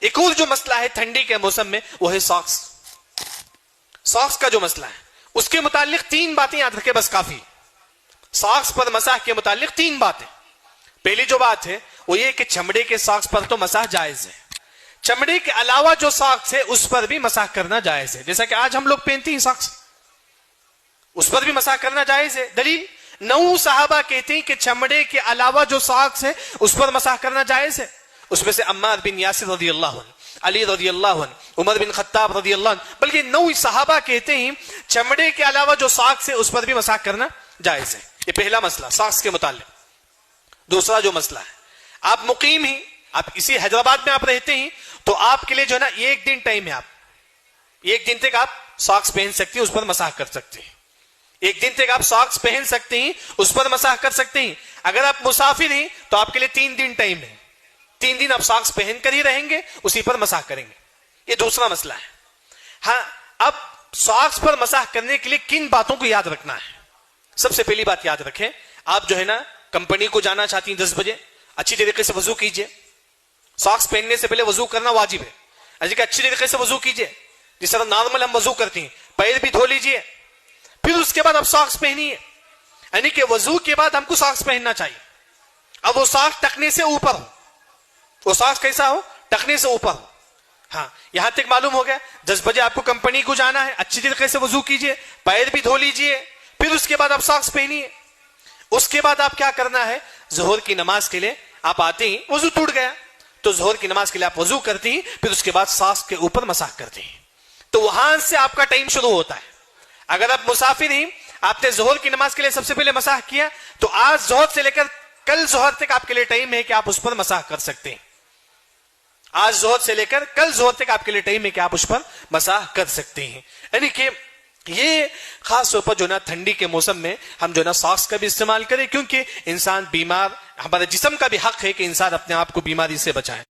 ایک اور جو مسئلہ ہے ٹھنڈی کے موسم میں وہ ہے ساکس. ساکس کا جو مسئلہ ہے اس کے متعلق 3 باتیں یاد رکھے بس کافی. ساکس پر مسح کے متعلق 3 باتیں. پہلی جو بات ہے وہ یہ کہ چمڑے کے ساکس پر تو مسح جائز ہے. چمڑے کے علاوہ جو ساکس ہے اس پر بھی مسح کرنا جائز ہے. جیسا کہ آج ہم لوگ پہنتے ہیں ساکس, اس پر بھی مسح کرنا جائز ہے. دلیل 9 صحابہ کہتے ہیں کہ چمڑے کے علاوہ جو ساکس ہے اس پر مسح کرنا جائز ہے. اس میں سے عمار بن یاسر رضی اللہ عنہ, علی رضی اللہ عنہ, عمر بن خطاب رضی اللہ عنہ, بلکہ 9 صحابہ کہتے ہیں چمڑے کے علاوہ جو ساکس ہے اس پر بھی مسح کرنا جائز ہے. یہ پہلا مسئلہ ساکس کے متعلق. دوسرا جو مسئلہ ہے, آپ مقیم ہیں, آپ اسی حیدرآباد میں آپ رہتے ہیں, تو آپ کے لیے جو ہے نا ایک دن ٹائم ہے, آپ ایک دن تک آپ ساکس پہن سکتے ہیں, اس پر مسح کر سکتے ہیں. ایک دن تک آپ ساکس پہن سکتے ہیں, اس پر مسح کر سکتے ہیں. اگر آپ مسافر ہیں تو آپ کے لیے 3 دن ٹائم ہے, 3 دن آپ ساکس پہن کر ہی رہیں گے, اسی پر مسح کریں گے. یہ دوسرا مسئلہ ہے. ہاں, اب ساکس پر مسح کرنے کے لیے کن باتوں کو یاد رکھنا ہے؟ سب سے پہلی بات یاد رکھیں, آپ جو ہے نا کمپنی کو جانا چاہتی ہیں 10 بجے, اچھی طریقے سے وضو کیجئے. ساکس پہننے سے پہلے وضو کرنا واجب ہے. اچھی طریقے سے وضو کیجئے, جس طرح نارمل ہم وضو کرتے ہیں, پیر بھی دھو لیجئے, پھر اس کے بعد آپ ساکس پہنیے. یعنی کہ وضو کے بعد ہم کو ساکس پہننا چاہیے. اب وہ ساکس ٹکنے سے اوپر ہو, وہ ساکس کیسا ہو؟ ٹکنے سے اوپر ہو. ہاں, یہاں تک معلوم ہو گیا. 10 بجے آپ کو کمپنی کو جانا ہے, اچھی طریقے سے وضو کیجئے, پیر بھی دھو لیجئے, پھر اس کے بعد آپ ساکس پہنیے. اس کے بعد آپ کیا کرنا ہے, ظہر کی نماز کے لیے آپ آتے ہیں, وضو ٹوٹ گیا تو ظہر کی نماز کے لیے آپ وضو کرتے ہیں, پھر اس کے بعد ساکس کے اوپر مسح کرتے ہیں. تو وہاں سے آپ کا ٹائم شروع ہوتا ہے. اگر آپ مسافر ہیں, آپ نے ظہر کی نماز کے لیے سب سے پہلے مسح کیا, تو آج ظہر سے لے کر کل ظہر تک آپ کے لیے ٹائم ہے کہ آپ اس پر مسح کر سکتے ہیں. آج ظہر سے لے کر کل ظہر تک آپ کے لیے ٹائم ہے کہ آپ اس پر مسح کر سکتے ہیں. یعنی کہ یہ خاص طور پر جو نا ٹھنڈی کے موسم میں ہم جو نا ساکس کا بھی استعمال کریں, کیونکہ انسان بیمار, ہمارے جسم کا بھی حق ہے کہ انسان اپنے آپ کو بیماری سے بچائے.